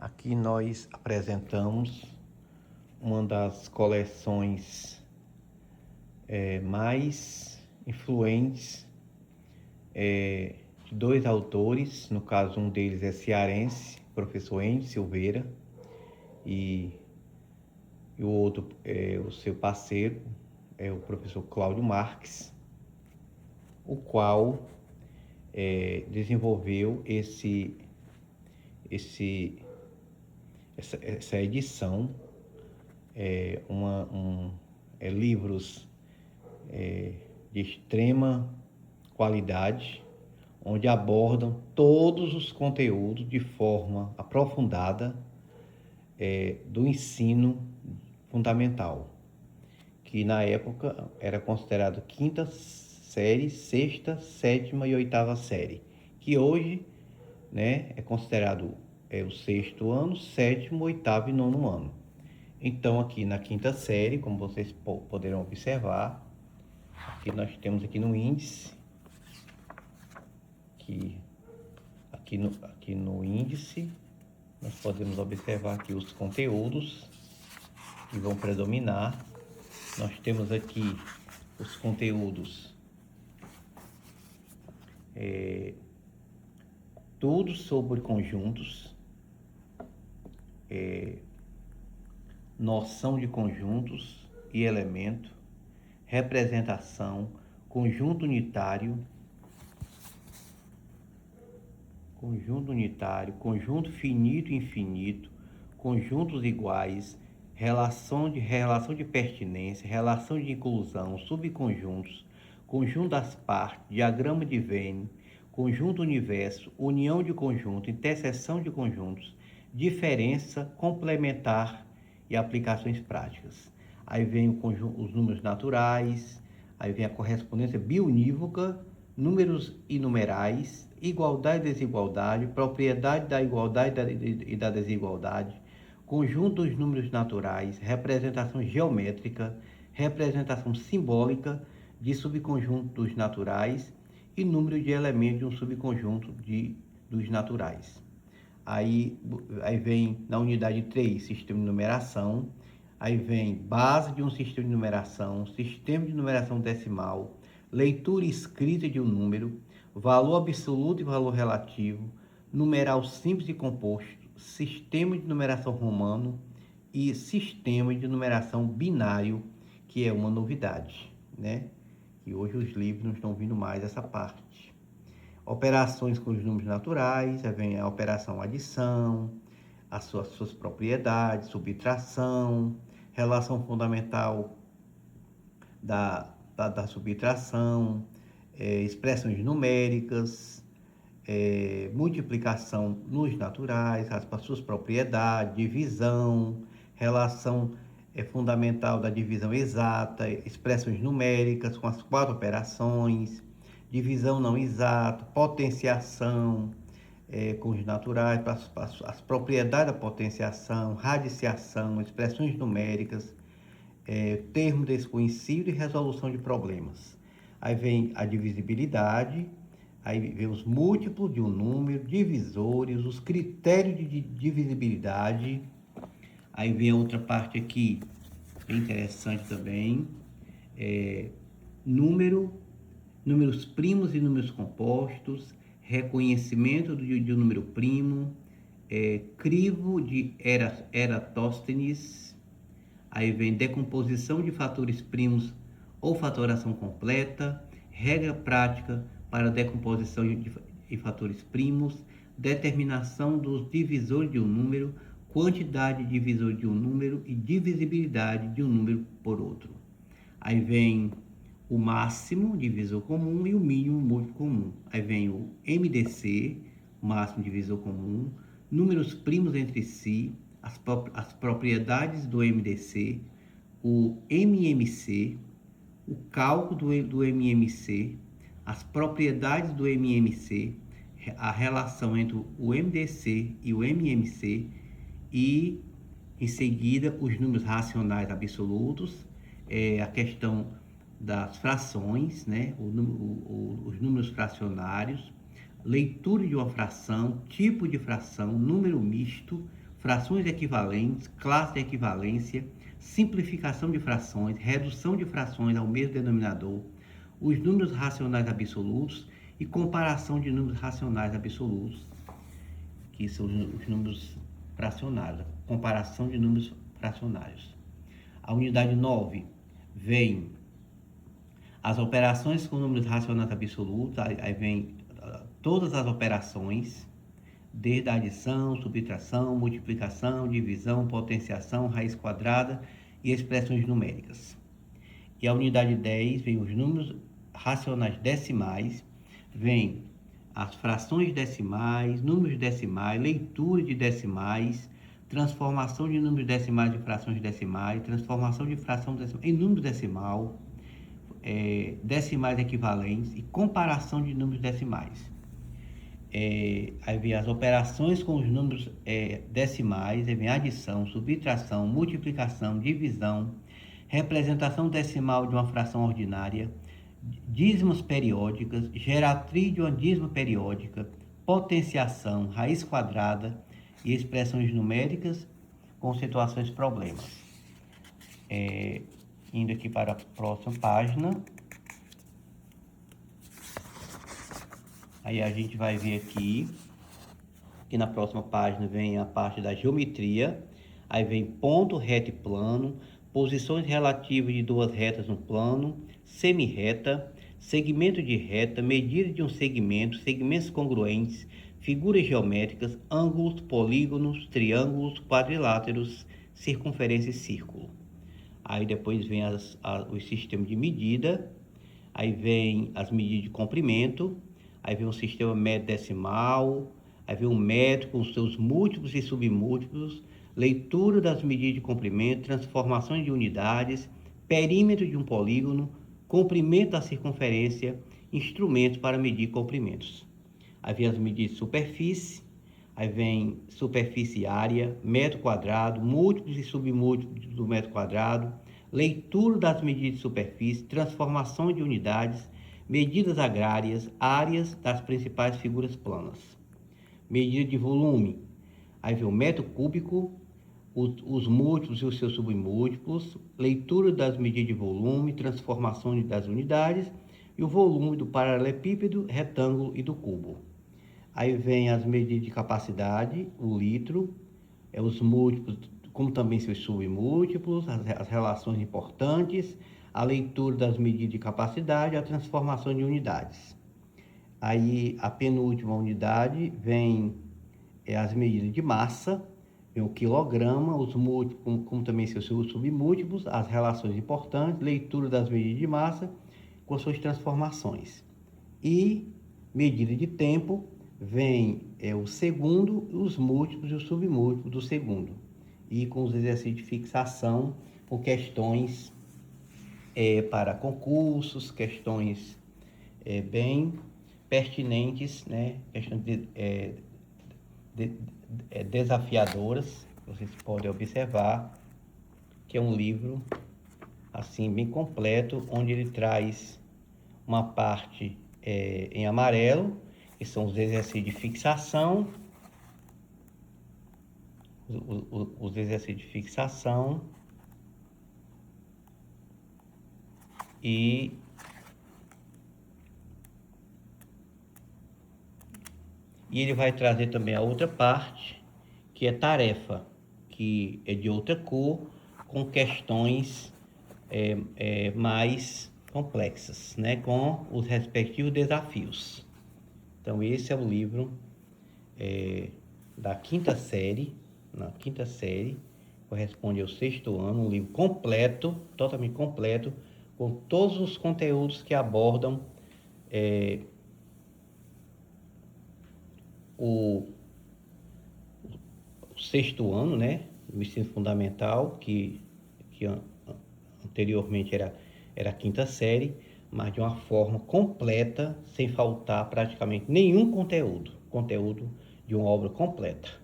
Aqui nós apresentamos uma das coleções mais influentes de dois autores. No caso, um deles é cearense, professor Enio Silveira, e o outro é o seu parceiro, é o professor Cláudio Marques, o qual desenvolveu essa edição, livros de extrema qualidade, onde abordam todos os conteúdos de forma aprofundada do ensino fundamental, que na época era considerado quinta série, sexta, sétima e oitava série, que hoje, né, é considerado o sexto ano, sétimo, oitavo e nono ano. Então, aqui na quinta série, como vocês poderão observar, aqui nós temos aqui no índice, aqui no índice, nós podemos observar aqui os conteúdos que vão predominar. Nós temos aqui os conteúdos, tudo sobre conjuntos, noção de conjuntos e elemento, representação, conjunto unitário, conjunto finito e infinito, conjuntos iguais, relação de pertinência, relação de inclusão, subconjuntos, conjunto das partes, diagrama de Venn, conjunto universo, união de conjunto, interseção de conjuntos, diferença, complementar e aplicações práticas. Aí vem os números naturais, aí vem a correspondência biunívoca, números e numerais, igualdade e desigualdade, propriedade da igualdade e da desigualdade, conjunto dos números naturais, representação geométrica, representação simbólica de subconjuntos naturais e número de elementos de um subconjunto dos naturais. Aí vem na unidade 3, sistema de numeração. Aí vem base de um sistema de numeração, sistema de numeração decimal, leitura e escrita de um número, valor absoluto e valor relativo, numeral simples e composto, sistema de numeração romano e sistema de numeração binário, que é uma novidade, né? E hoje os livros não estão vindo mais essa parte. Operações com os números naturais, aí vem a operação adição, as suas propriedades, subtração, relação fundamental da subtração, expressões numéricas, multiplicação nos naturais, as suas propriedades, divisão, relação fundamental da divisão exata, expressões numéricas com as 4 operações, divisão não exata, potenciação com os naturais, as propriedades da potenciação, radiciação, expressões numéricas, termo desconhecido e resolução de problemas. Aí vem a divisibilidade, aí vem os múltiplos de um número, divisores, os critérios de divisibilidade. Aí vem a outra parte aqui, bem interessante também, números primos e números compostos, reconhecimento de um número primo, crivo de Eratóstenes. Aí vem decomposição de fatores primos ou fatoração completa, regra prática para decomposição de fatores primos, determinação dos divisores de um número, quantidade de divisor de um número e divisibilidade de um número por outro. Aí vem o máximo divisor comum e o mínimo múltiplo comum. Aí vem o MDC, máximo divisor comum, números primos entre si, as propriedades do MDC, o MMC, o cálculo do MMC, as propriedades do MMC, a relação entre o MDC e o MMC e, em seguida, os números racionais absolutos, a questão das frações, né? Os números fracionários, leitura de uma fração, tipo de fração, número misto, frações equivalentes, classe de equivalência, simplificação de frações, redução de frações ao mesmo denominador, os números racionais absolutos e comparação de números racionais absolutos, que são os números fracionários, comparação de números fracionários. A unidade 9 vem as operações com números racionais absolutos, aí vem todas as operações, desde a adição, subtração, multiplicação, divisão, potenciação, raiz quadrada e expressões numéricas. E a unidade 10 vem os números racionais decimais, vem as frações decimais, números decimais, leitura de decimais, transformação de números decimais em frações decimais, transformação de fração decimal em número decimal, decimais equivalentes e comparação de números decimais. Aí vem as operações com os números decimais, aí vem adição, subtração, multiplicação, divisão, representação decimal de uma fração ordinária, dízimos periódicas, geratriz de uma dízima periódica, potenciação, raiz quadrada e expressões numéricas com situações problemas. Indo aqui para a próxima página. Aí a gente vai ver aqui, que na próxima página vem a parte da geometria, aí vem ponto, reta e plano, posições relativas de duas retas no plano, semi-reta, segmento de reta, medida de um segmento, segmentos congruentes, figuras geométricas, ângulos, polígonos, triângulos, quadriláteros, circunferência e círculo. Aí depois vem os sistemas de medida, aí vem as medidas de comprimento, aí vem o sistema médio decimal, aí vem o metro com os seus múltiplos e submúltiplos, leitura das medidas de comprimento, transformações de unidades, perímetro de um polígono, comprimento da circunferência, instrumentos para medir comprimentos. Aí vem as medidas de superfície, aí vem superfície e área, metro quadrado, múltiplos e submúltiplos do metro quadrado, leitura das medidas de superfície, transformação de unidades, medidas agrárias, áreas das principais figuras planas. Medida de volume, aí vem o metro cúbico, os múltiplos e os seus submúltiplos, leitura das medidas de volume, transformação das unidades e o volume do paralelepípedo, retângulo e do cubo. Aí vem as medidas de capacidade, o litro, os múltiplos, como também seus submúltiplos, as relações importantes, a leitura das medidas de capacidade, a transformação de unidades. Aí a penúltima unidade vem as medidas de massa, vem o quilograma, os múltiplos, como também seus submúltiplos, as relações importantes, leitura das medidas de massa com suas transformações. E medida de tempo, vem o segundo, os múltiplos e os submúltiplos do segundo. E com os exercícios de fixação, com questões para concursos, questões bem pertinentes, né? Questões desafiadoras. Vocês podem observar que é um livro assim bem completo, onde ele traz uma parte em amarelo, que são os exercícios de fixação, os exercícios de fixação e ele vai trazer também a outra parte, que é tarefa, que é de outra cor, com questões mais complexas, né, com os respectivos desafios. Então esse é o livro da quinta série, corresponde ao 6º ano, um livro completo, totalmente completo, com todos os conteúdos que abordam o 6º ano, né, do ensino fundamental, que anteriormente era a quinta série, mas de uma forma completa, sem faltar praticamente nenhum conteúdo de uma obra completa.